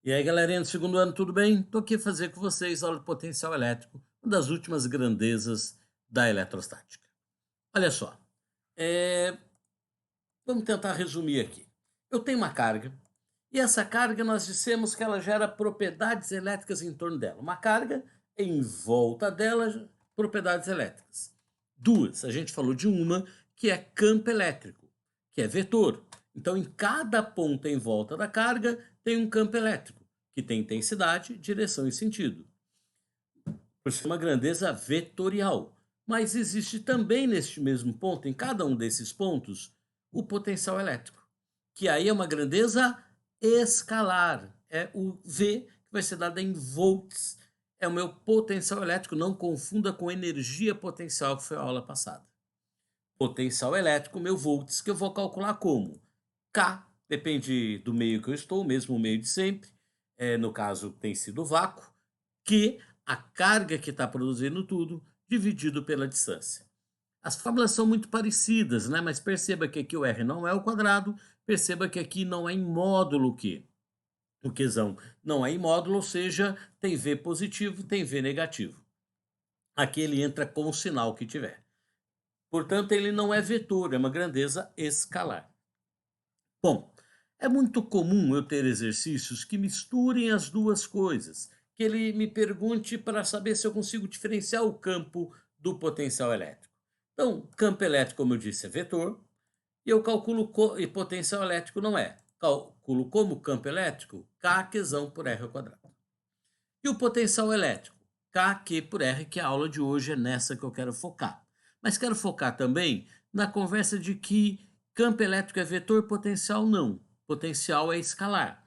E aí, galerinha do segundo ano, tudo bem? Tô aqui fazer com vocês aula de potencial elétrico, uma das últimas grandezas da eletrostática. Olha só, é, vamos tentar resumir aqui. Eu tenho uma carga, e essa carga nós dissemos que ela gera propriedades elétricas em torno dela. Uma carga, em volta dela, propriedades elétricas. Duas, a gente falou de uma, que é campo elétrico, que é vetor. Então, em cada ponta em volta da carga, tem um campo elétrico, que tem intensidade, direção e sentido. Por ser uma grandeza vetorial. Mas existe também neste mesmo ponto, em cada um desses pontos, o potencial elétrico, que aí é uma grandeza escalar. É o V que vai ser dado em volts. É o meu potencial elétrico, não confunda com energia potencial, que foi a aula passada. Potencial elétrico, meu volts, que eu vou calcular como? K, depende do meio que eu estou, mesmo o meio de sempre, no caso tem sido vácuo, que a carga que está produzindo tudo, dividido pela distância. As fórmulas são muito parecidas, né? Mas perceba que aqui o R não é o quadrado, perceba que aqui não é em módulo Q. O Qzão não é em módulo, ou seja, tem V positivo, tem V negativo. Aqui ele entra com o sinal que tiver. Portanto, ele não é vetor, é uma grandeza escalar. Bom, é muito comum eu ter exercícios que misturem as duas coisas, que ele me pergunte para saber se eu consigo diferenciar o campo do potencial elétrico. Então, campo elétrico, como eu disse, é vetor, e eu calculo e potencial elétrico não é. Calculo como campo elétrico Kqzão por R ao quadrado. E o potencial elétrico? Kq por R, que a aula de hoje é nessa que eu quero focar. Mas quero focar também na conversa de que campo elétrico é vetor, potencial não. Potencial é escalar.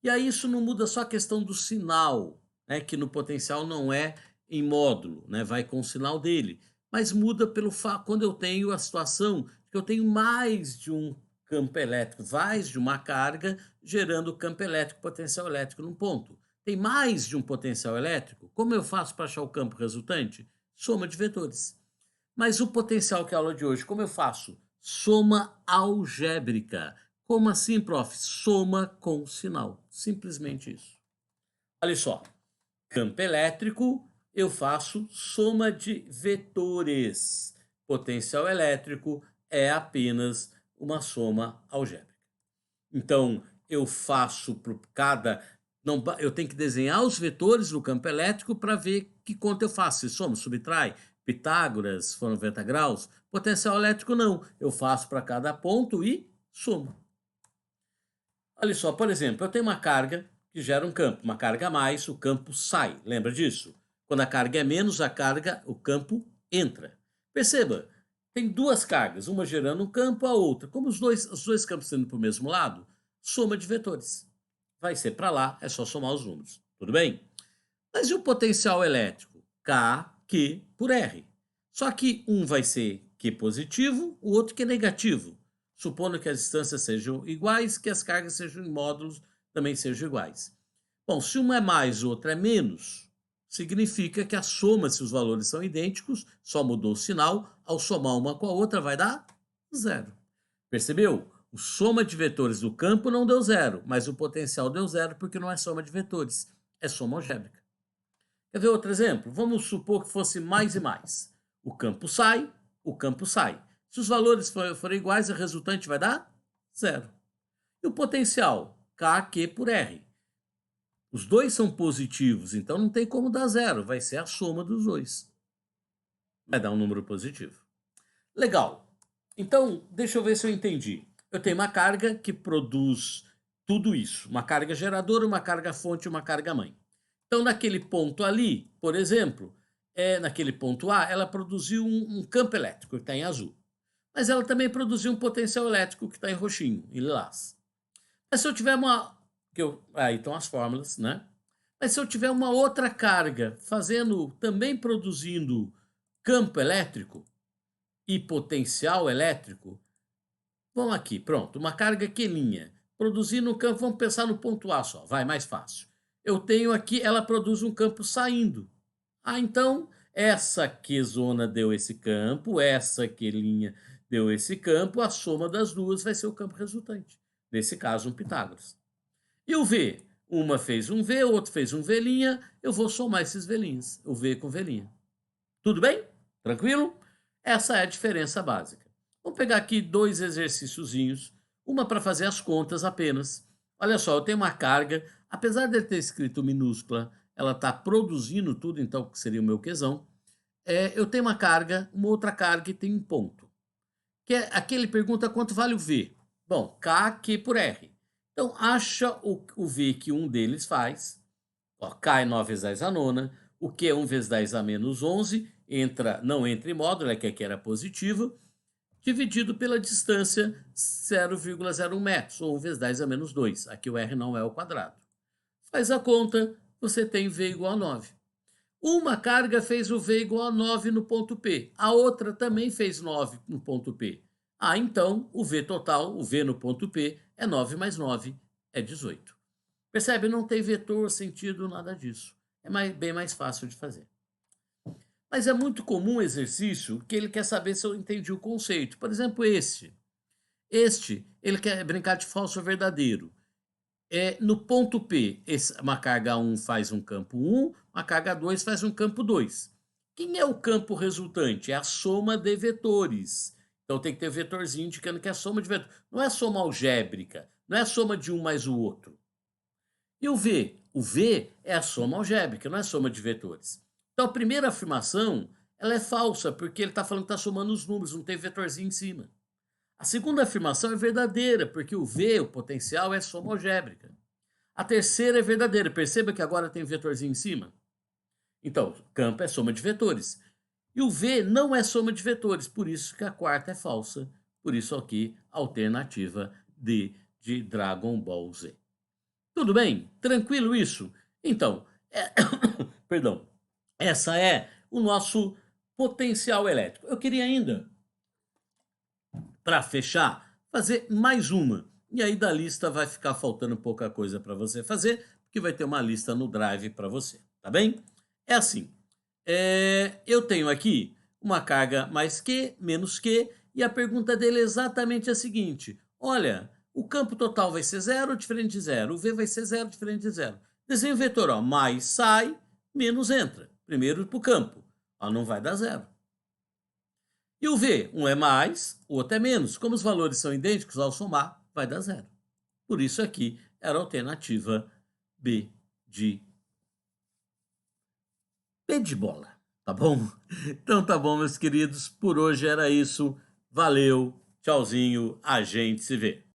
E aí isso não muda só a questão do sinal, né, que no potencial não é em módulo, né, vai com o sinal dele. Mas muda pelo fato quando eu tenho a situação que eu tenho mais de um campo elétrico, mais de uma carga gerando campo elétrico, potencial elétrico num ponto. Tem mais de um potencial elétrico? Como eu faço para achar o campo resultante? Soma de vetores. Mas o potencial que é a aula de hoje, como eu faço? Soma algébrica. Como assim, prof? Soma com sinal. Simplesmente isso. Olha só. Campo elétrico, eu faço soma de vetores. Potencial elétrico é apenas uma soma algébrica. Então, eu faço por cada. Não, eu tenho que desenhar os vetores do campo elétrico para ver que conta eu faço. Se soma, subtrai, Pitágoras, foram 90 graus. Potencial elétrico não. Eu faço para cada ponto e somo. Olha só, por exemplo, eu tenho uma carga que gera um campo. Uma carga a mais, o campo sai. Lembra disso? Quando a carga é menos, o campo entra. Perceba, tem duas cargas, uma gerando um campo, a outra. Como os dois campos estão indo para o mesmo lado, soma de vetores. Vai ser para lá, é só somar os números. Tudo bem? Mas e o potencial elétrico? K, Q por R. Só que um vai ser Q positivo, o outro Q negativo. Supondo que as distâncias sejam iguais, que as cargas sejam em módulos também sejam iguais. Bom, se uma é mais, outra é menos, significa que a soma, se os valores são idênticos, só mudou o sinal, ao somar uma com a outra vai dar zero. Percebeu? O soma de vetores do campo não deu zero, mas o potencial deu zero porque não é soma de vetores, é soma algébrica. Quer ver outro exemplo? Vamos supor que fosse mais e mais. O campo sai, o campo sai. Se os valores forem iguais, a resultante vai dar zero. E o potencial? Kq por R. Os dois são positivos, então não tem como dar zero, vai ser a soma dos dois. Vai dar um número positivo. Legal. Então, deixa eu ver se eu entendi. Eu tenho uma carga que produz tudo isso. Uma carga geradora, uma carga fonte e uma carga mãe. Então, naquele ponto ali, por exemplo, naquele ponto A, ela produziu um campo elétrico, que está em azul. Mas ela também produziu um potencial elétrico, que está em roxinho, em lilás. Mas se eu tiver uma... aí estão as fórmulas, né? Mas se eu tiver uma outra carga também produzindo campo elétrico e potencial elétrico, vamos aqui, pronto, uma carga quelinha, produzindo um campo, vamos pensar no ponto A só, vai, mais fácil. Eu tenho aqui, ela produz um campo saindo. Ah, então, essa Q-zona deu esse campo, essa Q-linha deu esse campo, a soma das duas vai ser o campo resultante. Nesse caso, um Pitágoras. E o V? Uma fez um V, o outro fez um velinha, eu vou somar esses velinhos, o V com velinha. Tudo bem? Tranquilo? Essa é a diferença básica. Vamos pegar aqui dois exercíciozinhos, uma para fazer as contas apenas. Olha só, eu tenho uma carga, apesar de ter escrito minúscula, ela está produzindo tudo, então que seria o meu quesão. Eu tenho uma carga, uma outra carga e tem um ponto. Que é aquele pergunta quanto vale o V. Bom, K por R. Então, acha o V que um deles faz. Ó, K é 9 vezes 10 a nona. O Q é 1 vezes 10 a menos 11. Não entra em módulo, que aqui era positivo. Dividido pela distância 0,01 metros, ou 1 vezes 10 a menos 2. Aqui o R não é o quadrado. Faz a conta, você tem V igual a 9. Uma carga fez o V igual a 9 no ponto P. A outra também fez 9 no ponto P. Então, o V total, o V no ponto P, é 9 mais 9, é 18. Percebe? Não tem vetor, sentido, nada disso. É bem mais fácil de fazer. Mas é muito comum o exercício que ele quer saber se eu entendi o conceito. Por exemplo, ele quer brincar de falso ou verdadeiro. No ponto P, uma carga 1 faz um campo 1, uma carga 2 faz um campo 2. Quem é o campo resultante? É a soma de vetores. Então tem que ter vetorzinho indicando que é a soma de vetores. Não é soma algébrica, não é a soma de um mais o outro. E o V? O V é a soma algébrica, não é a soma de vetores. Então a primeira afirmação ela é falsa, porque ele está falando que está somando os números, não tem vetorzinho em cima. A segunda afirmação é verdadeira, porque o V, o potencial, é soma algébrica. A terceira é verdadeira. Perceba que agora tem vetorzinho em cima. Então, campo é soma de vetores. E o V não é soma de vetores, por isso que a quarta é falsa. Por isso aqui, alternativa D de Dragon Ball Z. Tudo bem? Tranquilo isso? Então, perdão, essa é o nosso potencial elétrico. Eu queria ainda para fechar, fazer mais uma. E aí da lista vai ficar faltando pouca coisa para você fazer, porque vai ter uma lista no Drive para você, tá bem? É assim, eu tenho aqui uma carga mais Q, menos Q, e a pergunta dele é exatamente a seguinte: olha, o campo total vai ser zero, diferente de zero, o V vai ser zero, diferente de zero. Desenho vetor, ó, mais sai, menos entra. Primeiro para o campo, ó, não vai dar zero. E o V, um é mais, o outro é menos. Como os valores são idênticos, ao somar, vai dar zero. Por isso aqui era a alternativa B de bola, tá bom? Então tá bom, meus queridos, por hoje era isso. Valeu, tchauzinho, a gente se vê.